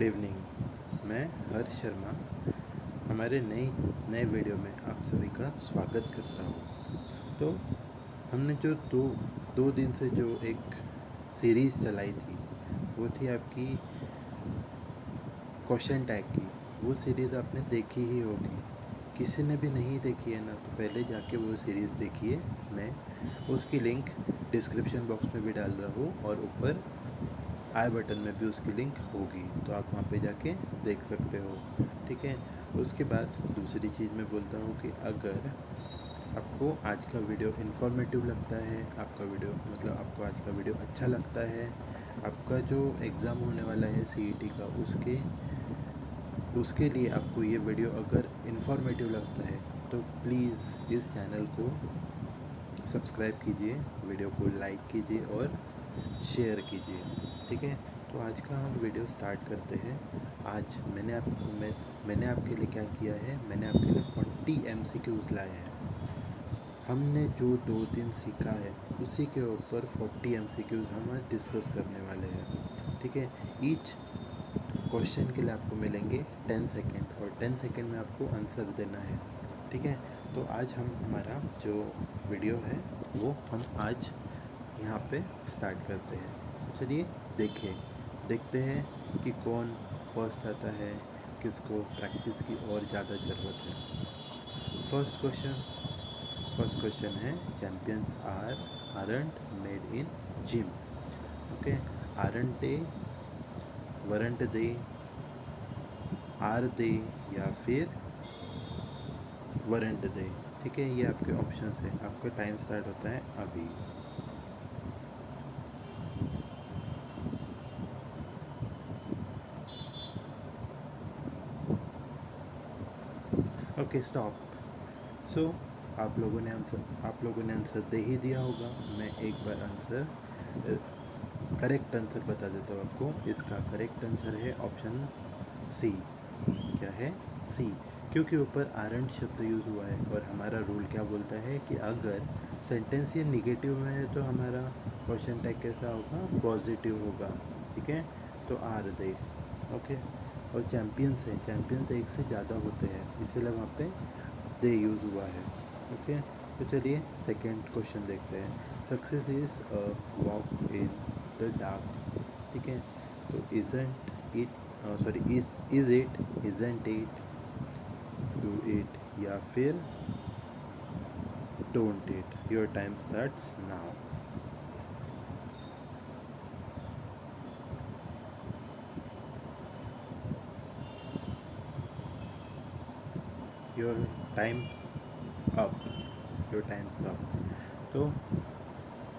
Good evening. मैं हर्ष शर्मा हमारे नए वीडियो में आप सभी का स्वागत करता हूँ। तो हमने जो दो दिन से जो एक सीरीज़ चलाई थी वो थी आपकी क्वेश्चन टैग की। वो सीरीज़ आपने देखी ही होगी। किसी ने भी नहीं देखी है ना तो पहले जाके वो सीरीज़ देखिए। मैं उसकी लिंक डिस्क्रिप्शन बॉक्स में भी डाल रहा हूँ और ऊपर आई बटन में भी उसकी लिंक होगी, तो आप वहाँ पे जाके देख सकते हो। ठीक है। उसके बाद दूसरी चीज़ मैं बोलता हूँ कि अगर आपको आज का वीडियो इन्फॉर्मेटिव लगता है, आपको आज का वीडियो अच्छा लगता है, आपका जो एग्ज़ाम होने वाला है CET का उसके लिए आपको ये वीडियो अगर इन्फॉर्मेटिव लगता है तो प्लीज़ इस चैनल को सब्सक्राइब कीजिए, वीडियो को लाइक कीजिए और शेयर कीजिए। ठीक है। तो आज का हम वीडियो स्टार्ट करते हैं। आज मैंने आपके लिए क्या किया है, मैंने आपके लिए 40 MCQs लाए हैं। हमने जो 2 दिन सीखा है उसी के ऊपर 40 MCQs हम आज डिस्कस करने वाले हैं। ठीक है। ईच क्वेश्चन के लिए आपको मिलेंगे 10 सेकेंड और 10 सेकेंड में आपको आंसर देना है। ठीक है। तो आज हमारा जो वीडियो है वो हम आज यहाँ पे स्टार्ट करते हैं। तो चलिए देखते हैं कि कौन फर्स्ट आता है, किसको प्रैक्टिस की और ज़्यादा ज़रूरत है। फर्स्ट क्वेश्चन है champions aren't made in gym. Okay. Aren't they, weren't they, are they या फिर वरंट दे। ठीक है। ये आपके ऑप्शंस है। आपका टाइम स्टार्ट होता है अभी। Okay stop. सो आप लोगों ने आंसर दे ही दिया होगा। मैं एक बार करेक्ट आंसर बता देता हूँ आपको। इसका करेक्ट आंसर है ऑप्शन सी। क्या है? सी। क्योंकि ऊपर आरंट शब्द यूज़ हुआ है और हमारा रूल क्या बोलता है कि अगर सेंटेंस ये निगेटिव में है तो हमारा क्वेश्चन टैग कैसा होगा? पॉजिटिव होगा। ठीक है। तो आर दे। ओके। और चैम्पियंस एक से ज़्यादा होते हैं, इसीलिए वहाँ पे दे यूज़ हुआ है। ओके। तो चलिए सेकेंड क्वेश्चन देखते हैं। Success is walk in the dark. ठीक है। तो is it, isn't it, do it या फिर don't it. Your time starts now. Your time's up. तो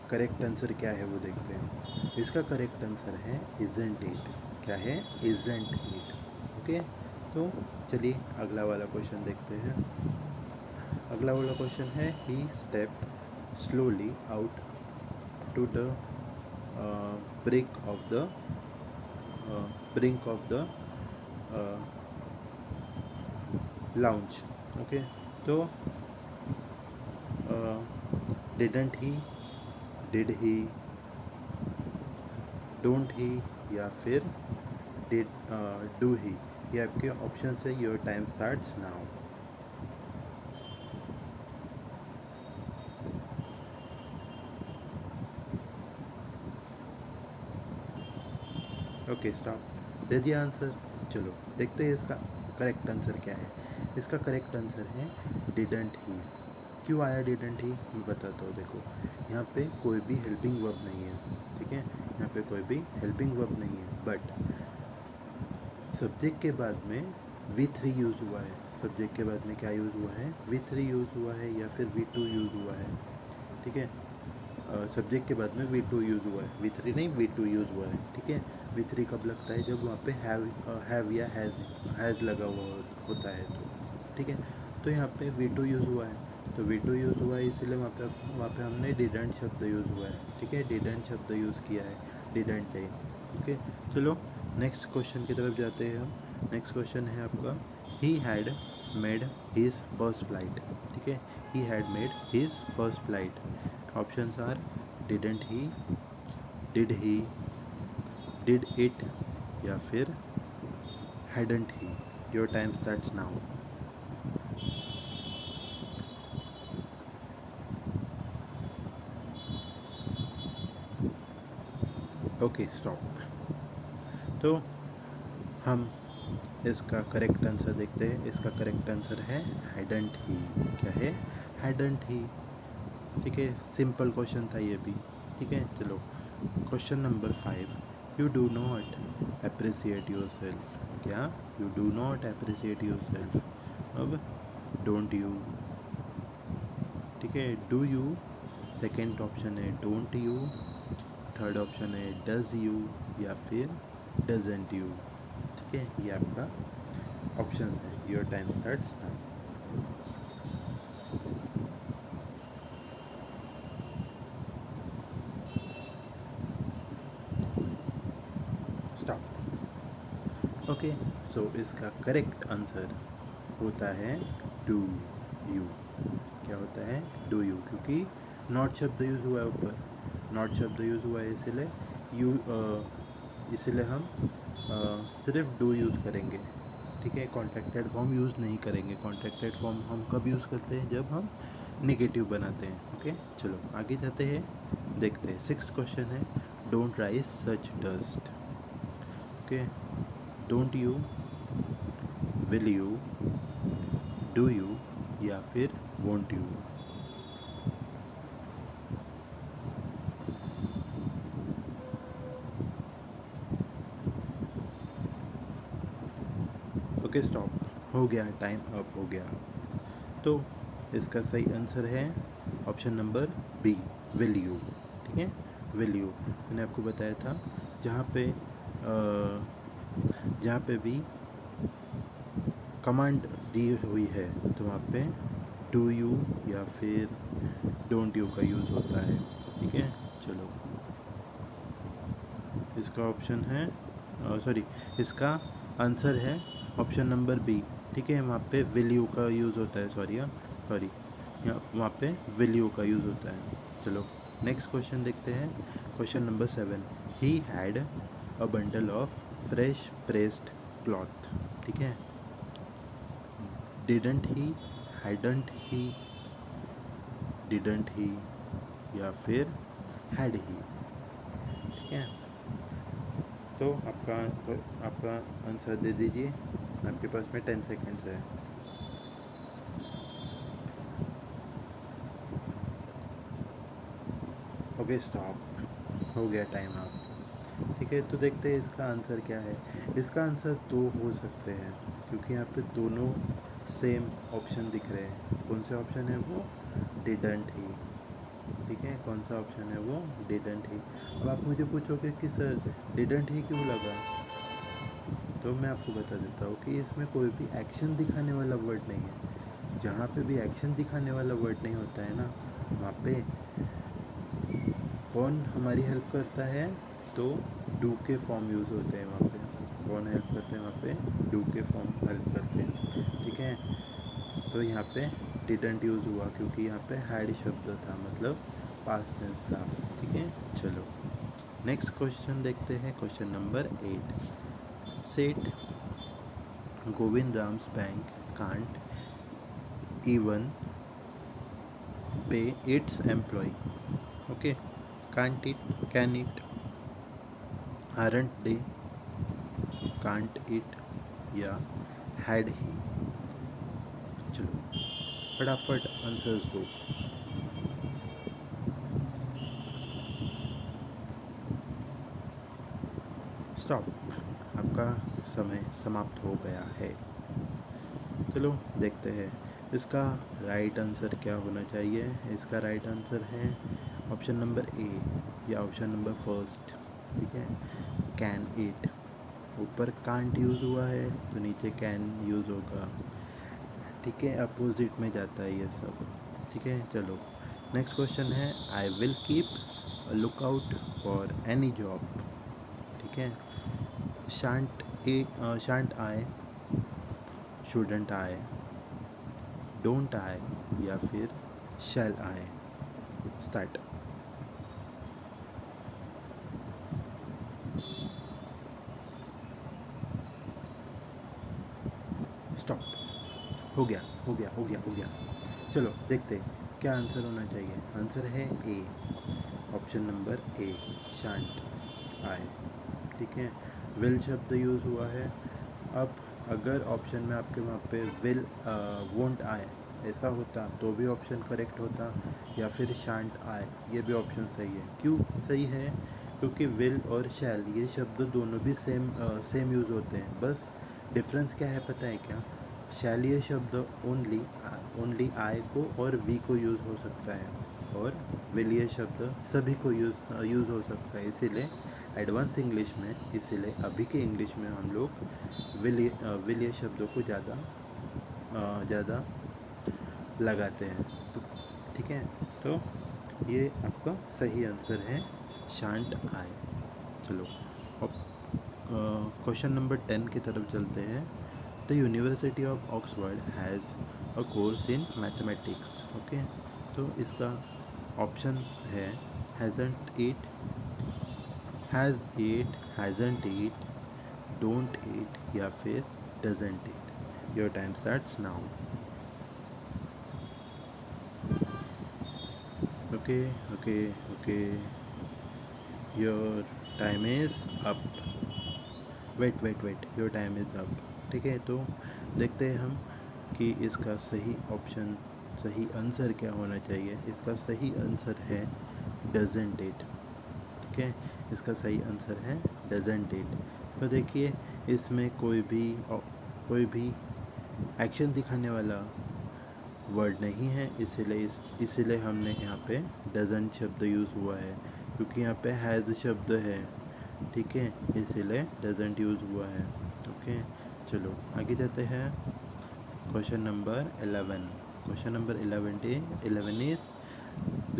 करेक्ट आंसर क्या है वो देखते हैं। इसका करेक्ट आंसर है इज़ेंट इट। क्या है? Isn't it. ओके। तो चलिए अगला वाला क्वेश्चन देखते हैं। अगला वाला क्वेश्चन है ही stepped slowly out to the brink of the lounge. Okay. तो didn't he, did he, don't he या फिर डू ही। ये आपके ऑप्शन है। Your time starts now. Okay stop. दे दिया आंसर। चलो देखते हैं इसका करेक्ट आंसर क्या है। इसका करेक्ट आंसर है डिडंट ही। क्यों आया डिडंट ही मैं बताता हूँ। देखो यहाँ पे कोई भी हेल्पिंग वर्ब नहीं है। ठीक है। यहाँ पे कोई भी हेल्पिंग वर्ब नहीं है, बट सब्जेक्ट के बाद में V3 यूज़ हुआ है। सब्जेक्ट के बाद में क्या यूज़ हुआ है? V3 यूज़ हुआ है या फिर V2 यूज़ हुआ है। ठीक है। सब्जेक्ट के बाद में V2 यूज़ हुआ है, V3 नहीं, V2 यूज़ हुआ है। ठीक है। V3 कब लगता है? जब वहाँ पे हैव या हैज़ लगा हुआ होता है तो। ठीक है। तो यहाँ पे V2 यूज़ हुआ है, तो V2 यूज़ हुआ है इसीलिए वहाँ पे हमने डिडंट शब्द यूज़ हुआ है। ठीक है। डिडंट शब्द यूज़ किया है, डिडंट है। ओके। चलो नेक्स्ट क्वेश्चन की तरफ जाते हैं हम। नेक्स्ट क्वेश्चन है आपका he had made his first flight. ठीक है। He had made his first flight. Options are didn't he, did it या फिर hadn't he? Your time starts now. Okay stop. तो हम इसका करेक्ट आंसर देखते हैं। इसका करेक्ट आंसर है hadn't he। क्या है? hadn't he। ठीक है, सिंपल क्वेश्चन था ये भी। ठीक है, चलो question number 5। You do not appreciate yourself. क्या? You do not appreciate yourself. अब डोंट यू। ठीक है, डू यू। सेकेंड ऑप्शन है डोंट यू। थर्ड ऑप्शन है डज यू या फिर डजेंट यू। ठीक है, ये आपका ऑप्शन है। Your time starts now. Stop. Okay, so इसका करेक्ट आंसर होता है डू यू। क्या होता है? डू यू, क्योंकि नॉट शब्द यूज़ हुआ है ऊपर। नॉट शब्द यूज़ हुआ है इसलिए इसलिए हम सिर्फ डू यूज़ करेंगे। ठीक है, कॉन्ट्रैक्टेड फॉर्म यूज़ नहीं करेंगे। कॉन्ट्रैक्टेड फॉर्म हम कब यूज़ करते हैं? जब हम नेगेटिव बनाते हैं। ओके, चलो आगे जाते हैं, देखते हैं। 6th क्वेश्चन है don't rise such dust. Okay, don't you, will you, do you या फिर वोंट यू। Okay stop. हो गया, टाइम अप हो गया। तो इसका सही आंसर है option number B, will you. ठीक है, विल यू। मैंने आपको बताया था जहाँ पे भी कमांड दी हुई है तो वहाँ पे डू यू या फिर डोंट यू का यूज़ होता है। ठीक है, चलो इसका ऑप्शन है इसका आंसर है ऑप्शन नंबर बी। ठीक है, वहाँ पे विल यू का यूज़ होता है। सॉरी वहाँ पे विल यू का यूज़ होता है। चलो नेक्स्ट क्वेश्चन देखते हैं। Question number 7। He had a bundle of fresh pressed cloth. ठीक है, didn't he, hadn't he, didn't he या फिर हैड ही। ठीक है, तो आपका आंसर दे दीजिए। आपके पास में 10 सेकेंड्स है। Okay stop. हो गया टाइम अप। ठीक है, तो देखते हैं इसका आंसर क्या है। इसका आंसर 2 हो सकते हैं, क्योंकि यहाँ पे दोनों सेम ऑप्शन दिख रहे हैं। कौन से ऑप्शन है वो? Didn't he. ठीक है, कौन सा ऑप्शन है वो? Didn't he. अब आप मुझे पूछोगे कि सर डिडंट ही क्यों लगा, तो मैं आपको बता देता हूँ कि इसमें कोई भी एक्शन दिखाने वाला वर्ड नहीं है। जहाँ पे भी एक्शन दिखाने वाला वर्ड नहीं होता है ना, वहाँ पे कौन हमारी हेल्प करता है? तो डू के फॉर्म यूज़ होते हैं वहाँ पे। कौन हेल्प करते हैं वहाँ पे? डू के फॉर्म हेल्प करते हैं। ठीक है, तो यहाँ पे डिडंट यूज़ हुआ क्योंकि यहाँ पे हैड शब्द था, मतलब पास्ट टेंस था। ठीक है, चलो नेक्स्ट क्वेश्चन देखते हैं। Question number 8। सेठ Govind Ram's bank can't even pay its employee. Okay, can't it, can it, aren't they, can't it या had he। चलो फटाफट आंसर्स दो। स्टॉप। आपका समय समाप्त हो गया है। चलो देखते हैं इसका राइट आंसर क्या होना चाहिए। इसका राइट आंसर है ऑप्शन नंबर ए या ऑप्शन नंबर फर्स्ट। ठीक है, कैन इट। ऊपर कांट यूज़ हुआ है तो नीचे कैन यूज़ होगा। ठीक है, अपोजिट में जाता है ये सब। ठीक है, चलो नेक्स्ट क्वेश्चन है I will keep look out for any job. ठीक है, shan't I, shouldn't I, don't I या फिर शैल आई। स्टार्ट। हो गया हो गया हो गया हो गया। चलो देखते हैं क्या आंसर होना चाहिए। आंसर है ए, ऑप्शन नंबर ए, शांट आए। ठीक है, विल शब्द यूज़ हुआ है। अब अगर ऑप्शन में आपके वहाँ पे विल वोंट आए ऐसा होता तो भी ऑप्शन करेक्ट होता, या फिर शांट आए ये भी ऑप्शन सही है। क्यों सही है? क्योंकि विल और शैल ये शब्द दोनों भी सेम यूज़ होते हैं। बस डिफरेंस क्या है पता है क्या? शैल ये शब्द ओनली आई को और वी को यूज़ हो सकता है, और विल ये शब्द सभी को यूज़ हो सकता है। इसीलिए एडवांस इंग्लिश में, इसीलिए अभी के इंग्लिश में हम लोग विल ये शब्दों को ज़्यादा लगाते हैं। तो ठीक है, तो ये आपका सही आंसर है, शांट आए। चलो अब क्वेश्चन नंबर 10 की तरफ चलते हैं। The university of Oxford has a course in mathematics. Okay, तो इसका ऑप्शन है hasn't it, has it, hasn't it, don't it, या फिर doesn't it. Your time starts now. Okay okay okay, your time is up. Wait, your time is up. ठीक है, तो देखते हैं हम कि इसका सही आंसर क्या होना चाहिए। इसका सही आंसर है डजंट इट। ठीक है, इसका सही आंसर है डजंट इट। तो देखिए इसमें कोई भी एक्शन दिखाने वाला वर्ड नहीं है, इसीलिए हमने यहाँ पे डजंट शब्द यूज़ हुआ है, क्योंकि यहाँ पे हैज़ शब्द है। ठीक है, इसीलिए डजंट यूज़ हुआ है। ओके, चलो आगे जाते हैं। Question number 11। Question number 11 is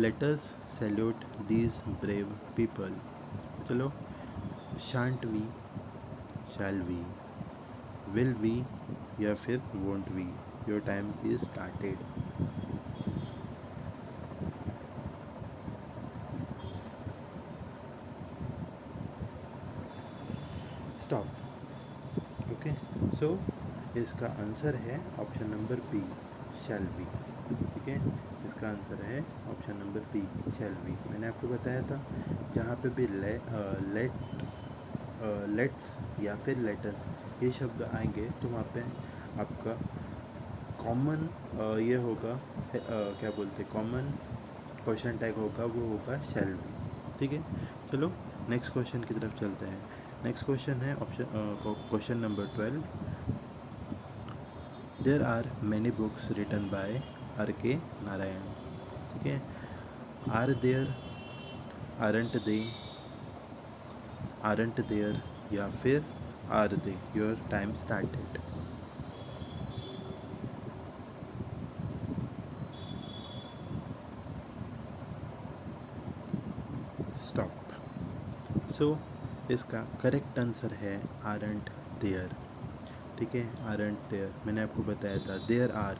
let us salute these brave people. चलो, shan't we, shall we, will we, या फिर won't we. Your time is started. Stop. Okay, so इसका आंसर है option number B, shall B. ठीक है, इसका answer है option number B, shall B. मैंने आपको बताया था जहाँ पे भी लेट्स या फिर लेटस ये शब्द आएंगे तो वहाँ पे आपका कॉमन ये होगा, क्या बोलते, कॉमन क्वेश्चन टैग होगा, वो होगा शैल बी। ठीक है, चलो नेक्स्ट क्वेश्चन की तरफ चलते हैं। नेक्स्ट क्वेश्चन है question number 12। There are many books written by R.K. Narayan. ठीक है, are there, aren't they, aren't there, या फिर are they. Your time started. Stop. So इसका करेक्ट आंसर है आरंट देयर। ठीक है, आरंट देयर। मैंने आपको बताया था देयर आर,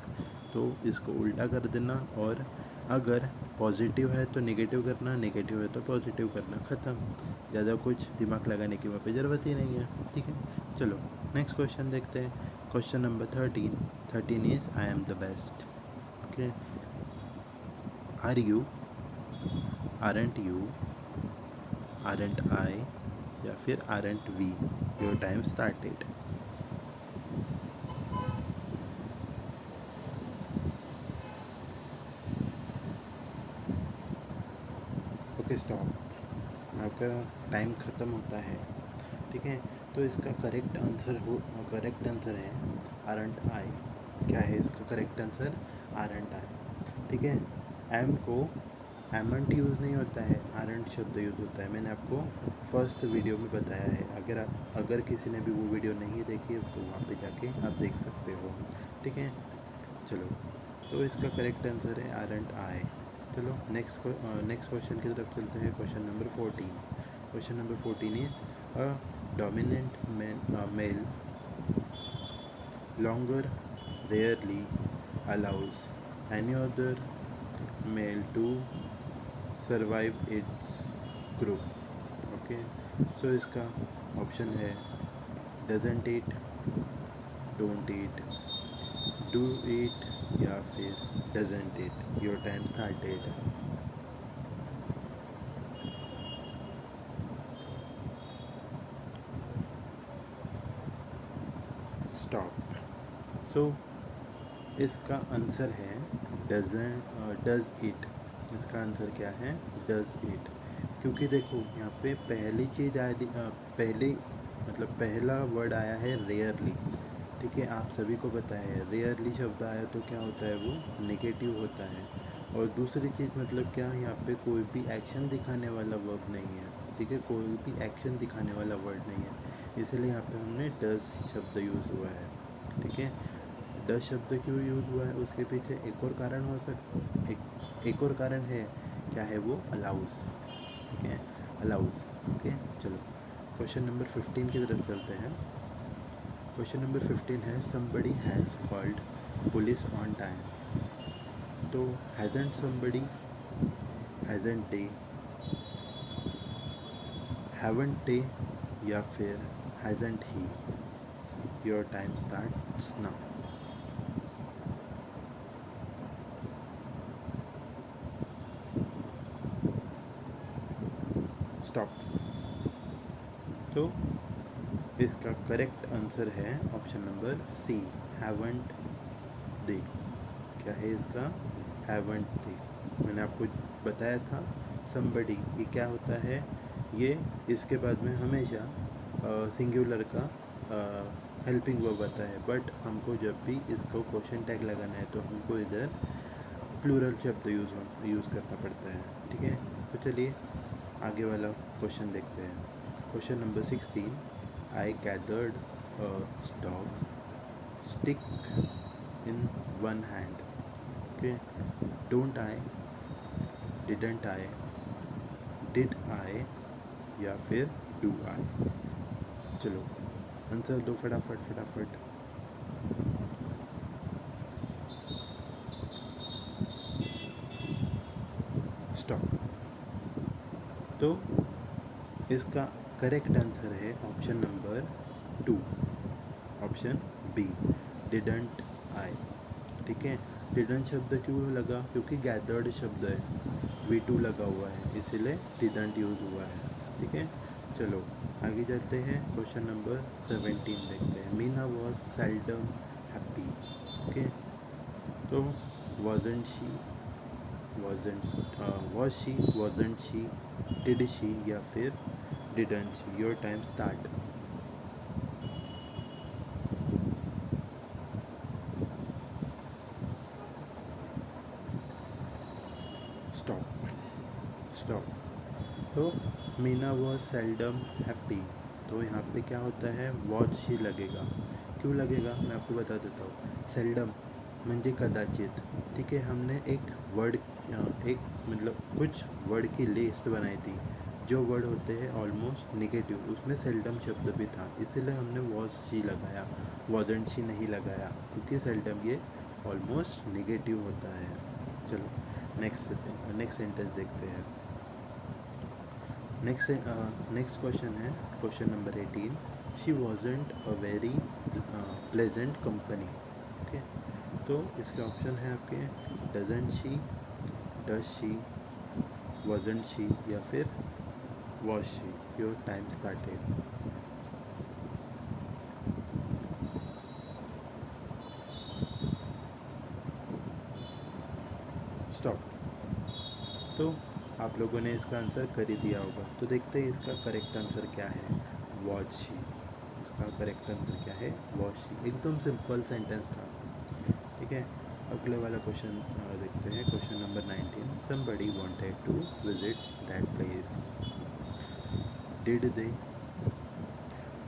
तो इसको उल्टा कर देना, और अगर पॉजिटिव है तो नेगेटिव करना, नेगेटिव है तो पॉजिटिव करना, ख़त्म। ज़्यादा कुछ दिमाग लगाने की वहाँ पे ज़रूरत ही नहीं है। ठीक है, चलो नेक्स्ट क्वेश्चन देखते हैं। Question number 13 is I am the best. Okay, are you, aren't you, aren't I, या फिर aren't we. Your time started. Okay, stop. आपका टाइम ख़त्म होता है। ठीक है, तो इसका करेक्ट आंसर है आरंट आई। क्या है इसका करेक्ट आंसर? Aren't I. ठीक है, एम को एमंट यूज़ नहीं होता है, आरंट शब्द यूज़ होता है। मैंने आपको फर्स्ट वीडियो में बताया है। अगर किसी ने भी वो वीडियो नहीं देखी है तो वहाँ पे जाके आप देख सकते हो। ठीक है, चलो, तो इसका करेक्ट आंसर है आरंट आई। चलो नेक्स्ट क्वेश्चन की तरफ चलते हैं। Question number 14। Question number 14 is a dominant mail longer rarely allows any other male to survive its group. Okay, so इसका ऑप्शन है doesn't it, don't it, do it या फिर doesn't it. Your time started. Stop. So इसका answer है does it. इसका answer क्या है? Does it. क्योंकि देखो यहाँ पे पहली चीज़ पहले मतलब पहला वर्ड आया है रेयरली। ठीक है, आप सभी को पता है रेयरली शब्द आया तो क्या होता है, वो नेगेटिव होता है। और दूसरी चीज़ मतलब क्या, यहाँ पे कोई भी एक्शन दिखाने वाला वर्ब नहीं है। ठीक है, कोई भी एक्शन दिखाने वाला वर्ड नहीं है, इसलिए यहाँ पे हमने डज शब्द यूज़ हुआ है। ठीक है, डज शब्द क्यों यूज़ हुआ है, उसके पीछे एक और कारण हो सकता एक और कारण है। क्या है वो? अलाउस। ठीक है, अलाउस। ओके, चलो क्वेश्चन नंबर 15 की तरफ चलते हैं। क्वेश्चन नंबर 15 है somebody has called police on time. तो hasn't somebody, hasn't they, haven't they या फिर hasn't he। Your time starts now. Stop. तो इसका करेक्ट आंसर है ऑप्शन नंबर सी, हैवंट दे। क्या है इसका? हैवंट दे। मैंने आपको बताया था somebody ये क्या होता है, ये इसके बाद में हमेशा सिंगुलर का हेल्पिंग वर्ब आता है। बट हमको जब भी इसको क्वेश्चन टैग लगाना है तो हमको इधर प्लूरल शब्द यूज़ करना पड़ता है। ठीक है, तो चलिए आगे वाला क्वेश्चन देखते हैं। Question number 16, I gathered a stick in one hand। Okay, don't I, didn't I, did I या फिर do I। चलो आंसर दो फटाफट फटाफट। स्टॉप। तो इसका करेक्ट आंसर है option number 2, option B, didn't I. ठीक है, डिडंट शब्द क्यों लगा? क्योंकि गैदर्ड शब्द है, V2 लगा हुआ है, इसीलिए डिडंट यूज़ हुआ है। ठीक है, चलो आगे चलते हैं। क्वेश्चन नंबर 17 देखते हैं। Meena was seldom happy. Okay, तो wasn't she, was she, wasn't she, did she या फिर didn't she। Your time start. Stop. Stop. तो मीना वॉज सेल्डम हैप्पी, तो यहाँ पे क्या होता है, वॉज शी लगेगा। क्यों लगेगा मैं आपको बता देता हूँ। सेल्डम म्हणजे कदाचित। ठीक है, हमने एक वर्ड एक मतलब कुछ वर्ड की लिस्ट बनाई थी, जो वर्ड होते हैं ऑलमोस्ट नेगेटिव, उसमें सेल्डम शब्द भी था, इसीलिए हमने वॉज शी लगाया, वॉजंट शी नहीं लगाया, क्योंकि सेल्डम ये ऑलमोस्ट नेगेटिव होता है। चलो नेक्स्ट सेंटेंस देखते हैं। नेक्स्ट क्वेश्चन है question number 18, she wasn't a very pleasant company. Okay, तो इसके ऑप्शन है आपके doesn't she, does she, wasn't she या फिर was she. Your time started. Stop. तो आप लोगों ने इसका आंसर कर ही दिया होगा, तो देखते हैं इसका करेक्ट आंसर क्या है। Was she. इसका करेक्ट आंसर क्या है? Was she. एकदम सिंपल सेंटेंस था। ठीक है, अगले वाला क्वेश्चन देखते हैं। Question number 19, somebody wanted to visit that place। did they,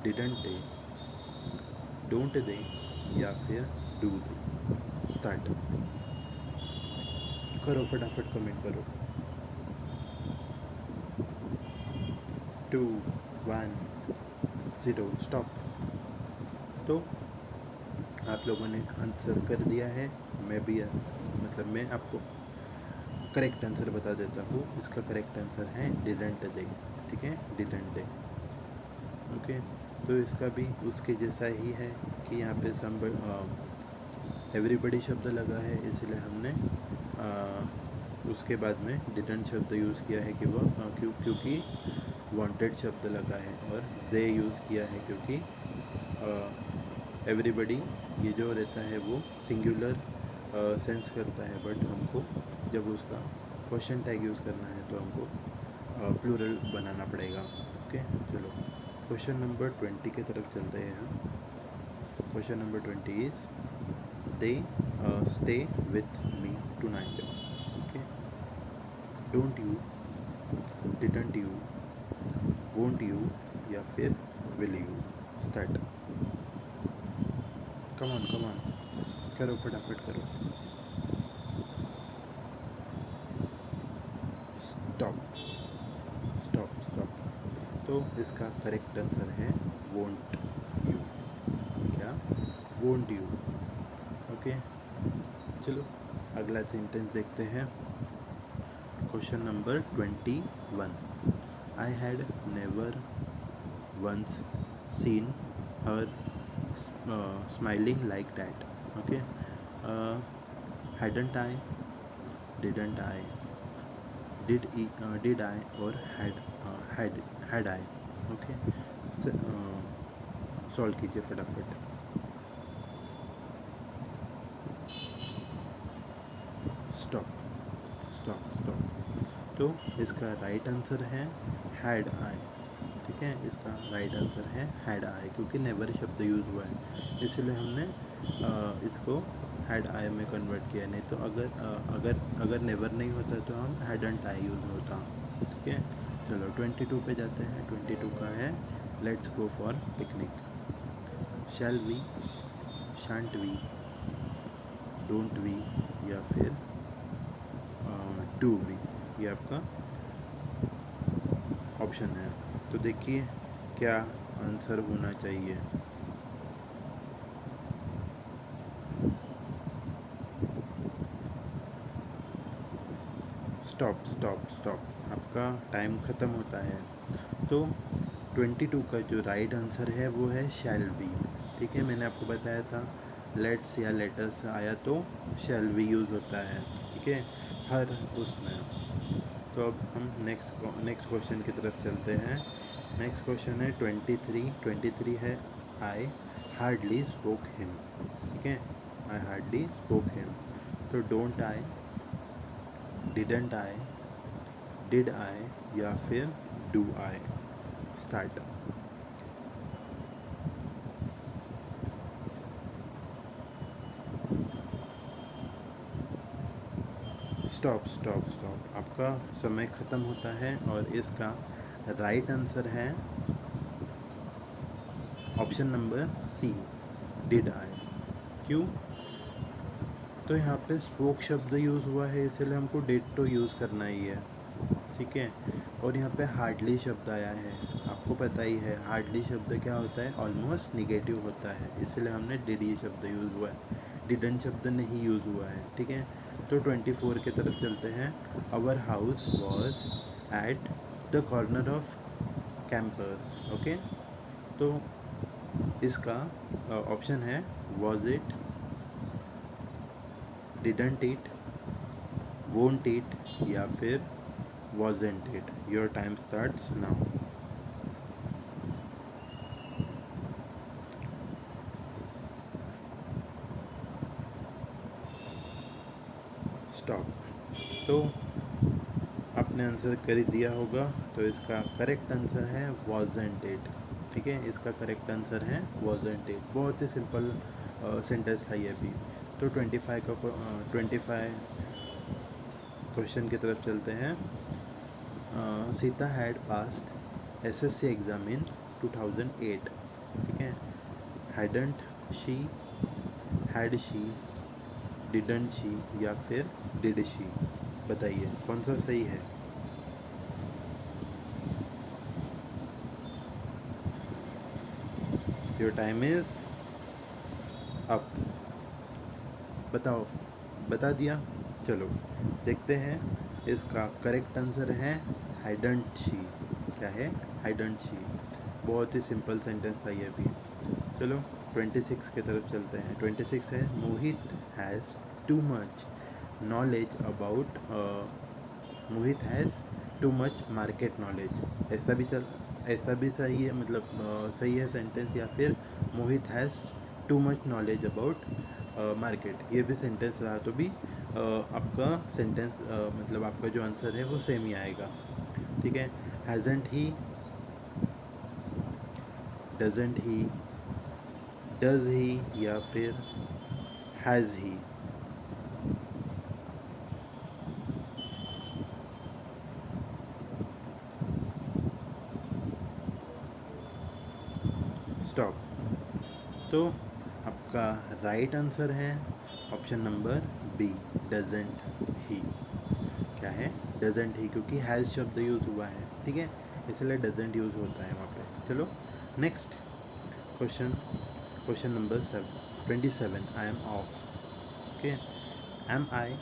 didn't they, don't they या फिर do they। स्टार्ट करो फटाफट, कमेंट करो। 2 1 0 स्टॉप। तो आप लोगों ने आंसर कर दिया है, मैं भी मतलब मैं आपको करेक्ट आंसर बता देता हूँ। इसका करेक्ट आंसर है डिडंट दे। ठीक है, डिडंट दे। ओके, तो इसका भी उसके जैसा ही है कि यहाँ पे एवरीबडी शब्द लगा है इसलिए हमने उसके बाद में डिडंट शब्द यूज़ किया है कि वह क्योंकि वांटेड शब्द लगा है, और दे यूज़ किया है क्योंकि एवरीबडी ये जो रहता है वो सिंगुलर सेंस करता है, बट हमको जब उसका क्वेश्चन टैग यूज़ करना है तो हमको प्लूरल बनाना पड़ेगा। ओके, चलो क्वेश्चन नंबर 20 के तरफ चलते हैं हम। Question number 20 is they stay with me tonight. Okay, don't you, didn't you, won't you या फिर will you. Start, come on करो, फटाफट करो। Stop stop stop. तो इसका करेक्ट आंसर है वोंट यू। क्या? Won't you. ओके, चलो अगला सेंटेंस देखते हैं। Question number 21, I had never once seen her smiling like that. Okay, hadn't I, didn't I, did I or had I. Okay, solve कीजिए फटाफट। Stop stop stop. तो इसका right answer है had I. ठीक है, इसका राइट आंसर है had I, क्योंकि नेवर शब्द यूज़ हुआ है इसलिए हमने इसको हैड आई में कन्वर्ट किया। नहीं तो अगर नेवर नहीं होता तो हम हैडंट आई यूज़ होता। ठीक है, चलो 22 पे जाते हैं। 22 का है let's go for picnic. Shall we, shan't we, don't we या फिर डू वी, ये आपका ऑप्शन है। तो देखिए क्या आंसर होना चाहिए। स्टॉप स्टॉप स्टॉप, आपका टाइम ख़त्म होता है। तो 22 का जो राइट आंसर है वो है शैल बी। ठीक है, मैंने आपको बताया था लेट्स या लेटर्स आया तो शैल बी यूज़ होता है। ठीक है, हर उसमें। तो अब हम नेक्स्ट क्वेश्चन की तरफ चलते हैं। नेक्स्ट क्वेश्चन है 23 है आई हार्डली स्पोक हिम। ठीक है, आई हार्डली स्पोक हिम। तो don't I, didn't I, did I या फिर do I. Start. Stop stop stop, आपका समय ख़त्म होता है और इसका राइट आंसर है option number C, did I. क्यों? तो यहाँ पे स्पोक शब्द यूज़ हुआ है इसलिए हमको डिड तो यूज़ करना ही है। ठीक है, और यहाँ पे हार्डली शब्द आया है, आपको पता ही है हार्डली शब्द क्या होता है, ऑलमोस्ट निगेटिव होता है, इसलिए हमने डिड ये शब्द यूज़ हुआ है, डिडंट शब्द नहीं यूज़ हुआ है। ठीक है, तो 24 की तरफ चलते हैं। Our house was at the corner of campus. Okay, तो इसका ऑप्शन है was it, didn't it, won't it या फिर wasn't it. Your time starts now. Stop. तो आपने आंसर कर दिया होगा, तो इसका करेक्ट आंसर है wasn't it। ठीक है, इसका करेक्ट आंसर है wasn't it। बहुत ही सिंपल सेंटेंस था ये भी। तो 25 क्वेश्चन की तरफ चलते हैं। Sita had passed SSC exam in 2008। ठीक है, hadn't she, had she, didn't she या फिर डिड शी। बताइए कौन सा सही है। Your time is up. बताओ, बता दिया। चलो देखते हैं, इसका करेक्ट आंसर है हैडंट शी। क्या है? Hadn't she. बहुत ही सिंपल सेंटेंस था ये भी। चलो 26 की तरफ चलते हैं। 26 है Mohit has too much knowledge about, Mohit has too much market knowledge. ऐसा भी सही है, मतलब सही है सेंटेंस, या फिर Mohit has too much knowledge about market, ये भी सेंटेंस रहा तो भी आपका सेंटेंस मतलब आपका जो आंसर है वो सेम ही आएगा। ठीक है, हैज़न्ट ही, डजंट ही, डज ही, या फिर हैज़ ही। स्टॉप। तो आपका राइट आंसर है option number B, doesn't he. क्या है? डजंट ही, क्योंकि हैज़ शब्द यूज़ हुआ है, ठीक है, इसलिए डजंट यूज़ होता है वहाँ पे। चलो next question, question number 27, I am off. Okay, am I,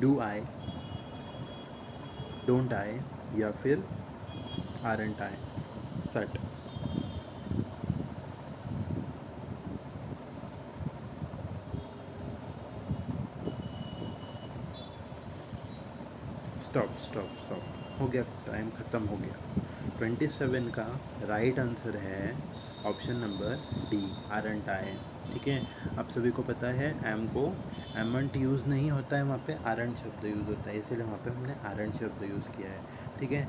do I, don't I, या फिर aren't I. Start. Stop stop stop, हो गया, टाइम ख़त्म हो गया। 27 का राइट आंसर है option number D, aren't I. ठीक है, आप सभी को पता है एम को एमंट यूज़ नहीं होता है, वहाँ पे आरंट शब्द यूज़ होता है, इसीलिए वहाँ पे हमने आरंट शब्द यूज़ किया है। ठीक है,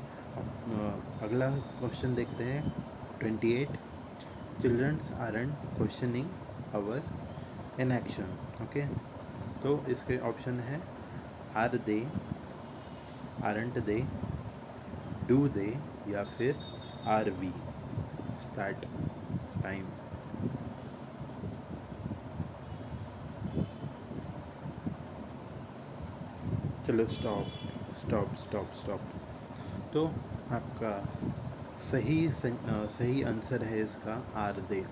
अगला क्वेश्चन देखते हैं 28, children's aren't questioning our in action. Okay, तो इसके ऑप्शन है are they, aren't they, do they, या फिर आर वी। Start time. चलो स्टॉप स्टॉप स्टॉप स्टॉप। तो आपका सही आंसर है इसका आर दे।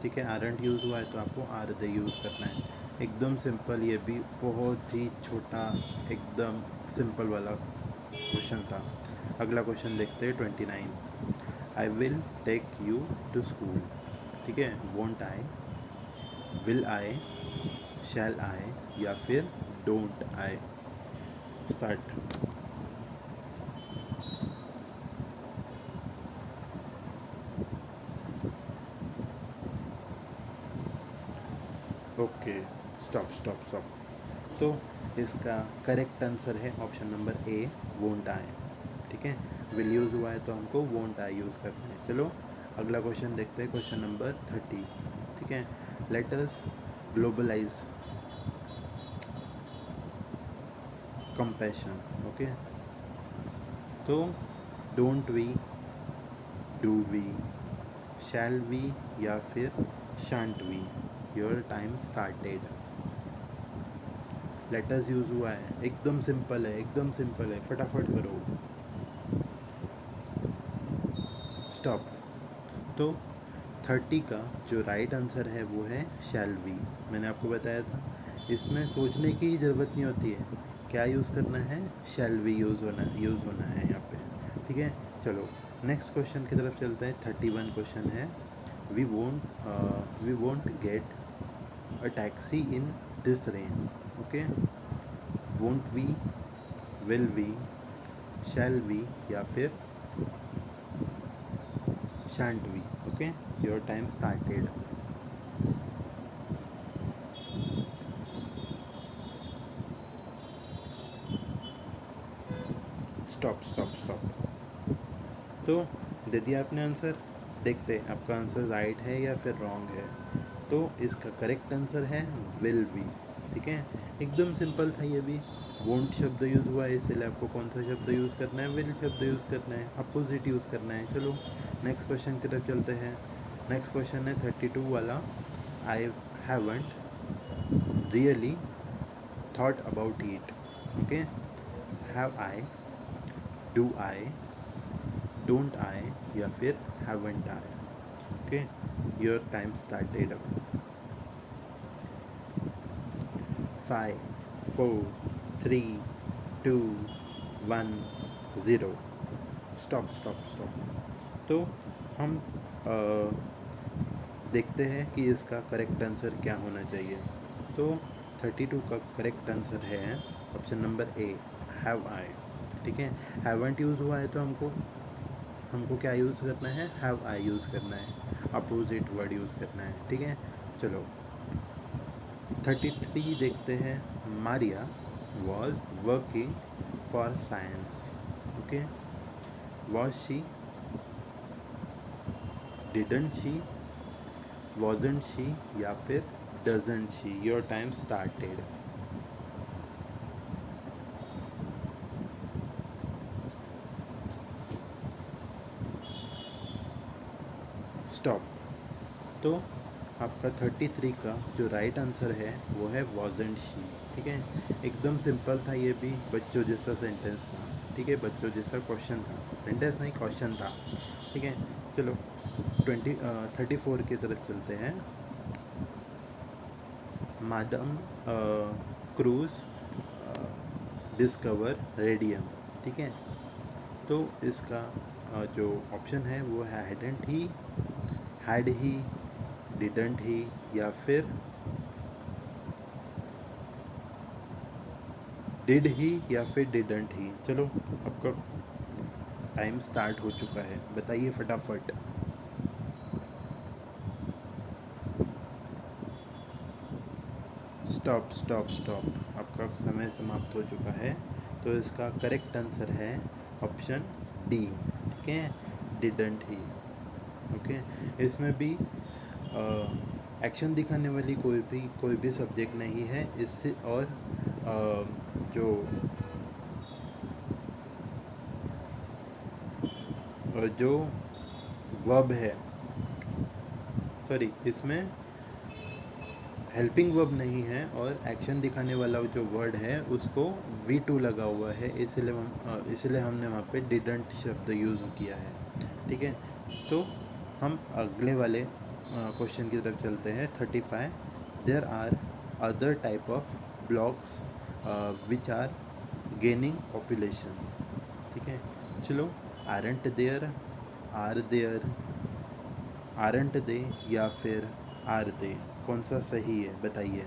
ठीक है, आरंट यूज़ हुआ है तो आपको आर दे यूज़ करना है। एकदम सिंपल, ये भी बहुत ही छोटा एकदम सिंपल वाला क्वेश्चन था। अगला क्वेश्चन देखते हैं 29, I will take you to school. ठीक है, वोंट आई, विल आई, शैल आई, या फिर don't I. Start. Okay, stop stop stop. तो इसका करेक्ट आंसर है option number A, won't I. ठीक है, विल यूज़ हुआ है तो हमको वोंट आई यूज़ करना है। चलो अगला क्वेश्चन देखते हैं, क्वेश्चन नंबर 30। ठीक है, let us globalise compassion. Okay, तो don't we, do we, shall we, या फिर shan't we. Your time started. Letters use हुआ है, एकदम सिंपल है, एकदम सिंपल है, फटाफट करो। स्टॉप। तो 30 का जो राइट आंसर है वो है शैल वी। मैंने आपको बताया था, इसमें सोचने की ज़रूरत नहीं होती है, क्या यूज़ करना है, शैल वी यूज़ होना है यहाँ पे। ठीक है, चलो नेक्स्ट क्वेश्चन की तरफ चलते हैं। 31 क्वेश्चन है, we won't get a taxi in this rain. Okay, won't we, will we, shall we, या फिर shan't we. Okay, your time started. Stop stop stop. तो दे दिया आपने आंसर, देखते हैं आपका आंसर राइट है या फिर रॉन्ग है। तो इसका करेक्ट आंसर है विल बी। ठीक है, एकदम सिंपल था ये भी। वोंट शब्द यूज़ हुआ है, इसलिए आपको कौन सा शब्द यूज़ करना है, विल शब्द यूज़ करना है, अपोजिट यूज़ करना है। चलो नेक्स्ट क्वेश्चन की तरफ चलते हैं। नेक्स्ट क्वेश्चन है 32 वाला, I haven't really thought about it. Okay, have I, do I, don't I, या फिर haven't I. Okay, your time started. 5 4 3 2 1 0। Stop stop stop. तो हम देखते हैं कि इसका करेक्ट आंसर क्या होना चाहिए। तो 32 का करेक्ट आंसर है option number A, have I. ठीक है, हैवंट यूज़ हुआ है तो हमको क्या यूज़ करना है, हैव आई यूज़ करना है, अपोजिट वर्ड यूज़ करना है। ठीक है, चलो 33 देखते हैं। Maria was working for science. Okay, was she, didn't she, wasn't she या फिर doesn't she। your time started। Stop. तो आपका 33 का जो राइट आंसर है वो है wasn't she। ठीक है, एकदम सिंपल था, ये भी बच्चों जैसा सेंटेंस था। ठीक है, बच्चों जैसा क्वेश्चन था, सेंटेंस नहीं क्वेश्चन था। ठीक है, चलो 34 की तरफ चलते हैं। Madam cruise discover radium. ठीक है, तो इसका जो ऑप्शन है वो है hadn't he, had he, didn't he या फिर डिड ही या फिर डिडंट ही। चलो आपका टाइम स्टार्ट हो चुका है, बताइए फटाफट। स्टॉप स्टॉप स्टॉप, आपका समय समाप्त हो चुका है। तो इसका करेक्ट आंसर है ऑप्शन डी। ठीक है, डिडंट ही। ओके, इसमें भी एक्शन दिखाने वाली कोई भी सब्जेक्ट नहीं है इससे। और जो वर्ब है, सॉरी, इसमें हेल्पिंग वर्ब नहीं है और एक्शन दिखाने वाला जो वर्ड है उसको V2 लगा हुआ है, इसलिए हमने वहाँ पे डिडंट शब्द यूज़ किया है। ठीक है, तो हम अगले वाले क्वेश्चन की तरफ चलते हैं। 35 there are other type of blocks which are gaining population. ठीक है, चलो aren't there, are there, aren't they या फिर आर दे, कौन सा सही है बताइए।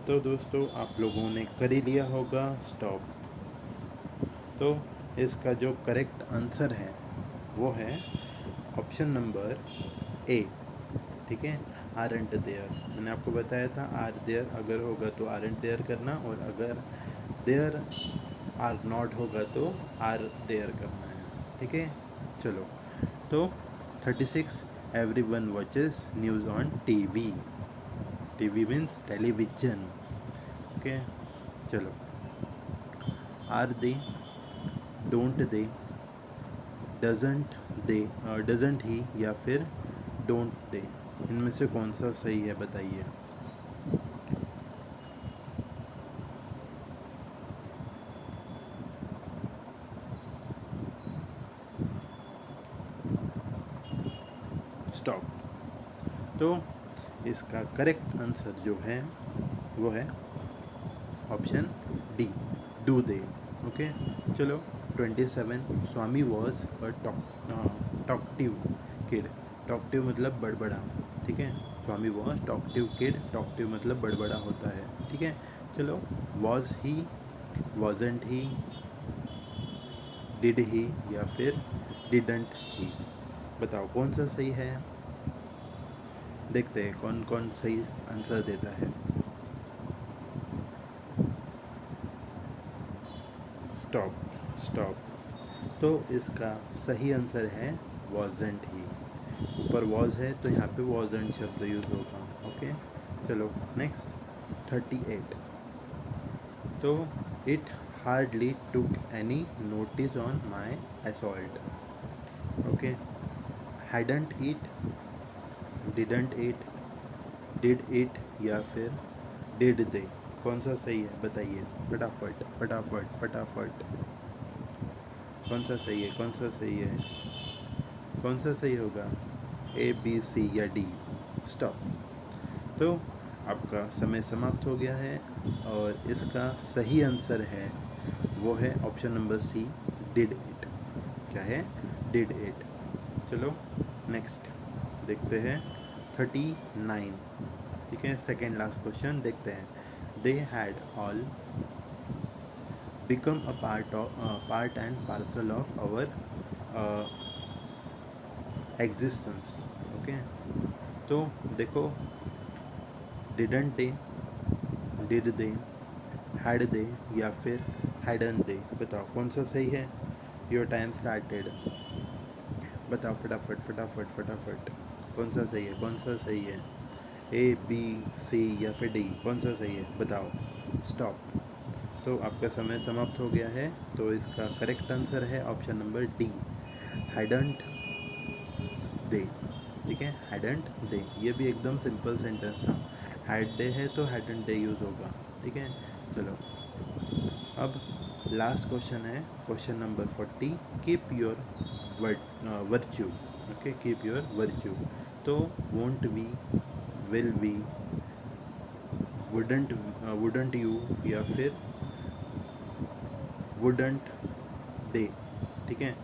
तो दोस्तों आप लोगों ने कर ही लिया होगा स्टॉप। तो इसका जो करेक्ट आंसर है वो है ऑप्शन नंबर ए। ठीक है, आरंट देयर। मैंने आपको बताया था आर देयर अगर होगा तो आरंट देयर करना, और अगर देयर आर नॉट होगा तो आर देयर करना है। ठीक है, चलो तो 36 everyone watches news on TV. TV means television. Okay, चलो are they, don't they, doesn't he या फिर डोंट दे, इनमें से कौन सा सही है बताइए। स्टॉप। तो इसका करेक्ट आंसर जो है वो है option D, do they. Okay, चलो 27 Swami was a talkative kid. Talkative मतलब बड़बड़ा। ठीक है, Swami was talkative kid, talkative मतलब बड़बड़ा होता है। ठीक है, चलो was he, wasn't he, did he या फिर डिडंट ही, बताओ कौन सा सही है। देखते हैं कौन कौन सही आंसर देता है। Stop stop. तो इसका सही आंसर है वॉजंट ही। ऊपर वॉज है तो यहाँ पे वॉजंट शब्द यूज़ होगा। ओके, चलो नेक्स्ट 38। तो it hardly took any notice on my assault. Okay, hadn't it, didn't it, did it या फिर डिड दे, कौन सा सही है बताइए फटाफट फटाफट फटाफट। कौन सा सही है, कौन सा सही है, कौन सा सही होगा, ए बी सी या डी। स्टॉप। तो आपका समय समाप्त हो गया है और इसका सही आंसर है वो है option number C, did it. क्या है? Did it. चलो नेक्स्ट देखते हैं 39। ठीक है, सेकेंड लास्ट क्वेश्चन देखते हैं। They had all become a part and parcel of our existence. Okay, तो देखो, didn't they, did they, had they या फिर हैडन दे, बताओ कौन सा सही है? Your time started. बताओ फटाफट फटाफट फटाफट, कौन सा सही है? कौन सा सही है? ए, बी, सी या फिर डी, कौन सा सही है? बताओ। स्टॉप। तो आपका समय समाप्त हो गया है। तो इसका करेक्ट आंसर है ऑप्शन नंबर डी, हैडंट दे। ठीक है, हैडंट दे, ये भी एकदम सिंपल सेंटेंस था। हैड दे है तो हैडंट दे यूज़ होगा। ठीक है, चलो अब लास्ट क्वेश्चन है, question number 40। Keep your virtue. Okay, keep your virtue. तो won't we, will we, wouldn't you या फिर वुडंट दे। ठीक है,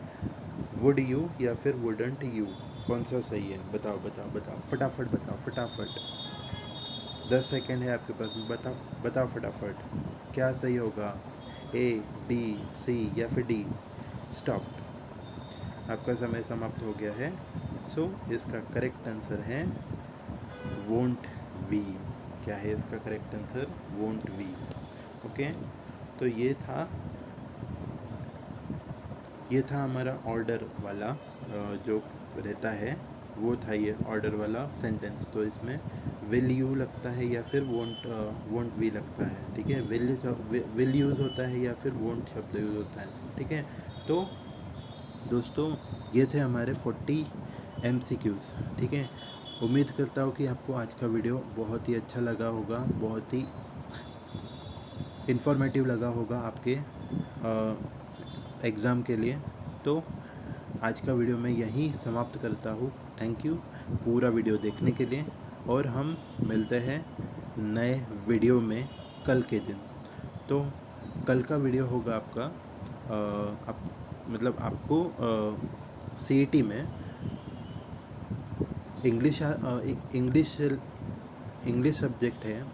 वुड यू या फिर वुडंट यू, कौन सा सही है? बताओ बताओ बताओ फटाफट, बताओ फटाफट। 10 सेकेंड है आपके पास, बताओ बताओ फटाफट, क्या सही होगा? ए, बी, सी या फिर डी? स्टॉप। आपका समय समाप्त हो गया है। सो इसका करेक्ट आंसर है वोंट वी। क्या है इसका correct answer? Won't we. Okay, तो ये था हमारा ऑर्डर वाला जो रहता है, वो था ये ऑर्डर वाला सेंटेंस। तो इसमें विल यू लगता है या फिर वोंट वी लगता है। ठीक है, विल यूज़ होता है या फिर वोंट शब्द यूज़ होता है। ठीक है, तो दोस्तों ये थे हमारे 40 MCQs। ठीक है, उम्मीद करता हूँ कि आपको आज का वीडियो बहुत ही अच्छा लगा होगा, बहुत ही इन्फॉर्मेटिव लगा होगा आपके एग्ज़ाम के लिए। तो आज का वीडियो मैं यहीं समाप्त करता हूँ। थैंक यू पूरा वीडियो देखने के लिए, और हम मिलते हैं नए वीडियो में कल के दिन। तो कल का वीडियो होगा आपका मतलब आपको CET में इंग्लिश सब्जेक्ट है,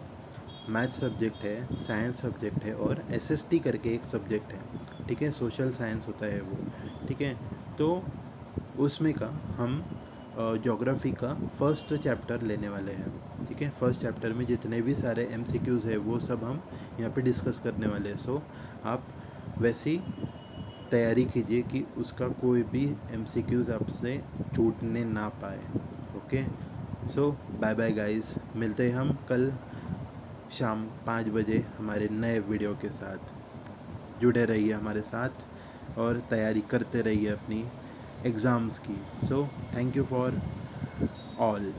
मैथ सब्जेक्ट है, साइंस सब्जेक्ट है और SST करके एक सब्जेक्ट है। ठीक है, सोशल साइंस होता है वो। ठीक है, तो उसमें का हम ज्योग्राफी का फर्स्ट चैप्टर लेने वाले हैं। ठीक है, फर्स्ट चैप्टर में जितने भी सारे MCQs है वो सब हम यहाँ पे डिस्कस करने वाले हैं। सो आप वैसी तैयारी कीजिए कि उसका कोई भी MCQs आपसे छूटने ना पाए। ओके, सो बाय बाय गाइस, मिलते हैं हम कल शाम 5 बजे हमारे नए वीडियो के साथ। जुड़े रहिए हमारे साथ और तैयारी करते रहिए अपनी एग्ज़ाम्स की। So thank you for all.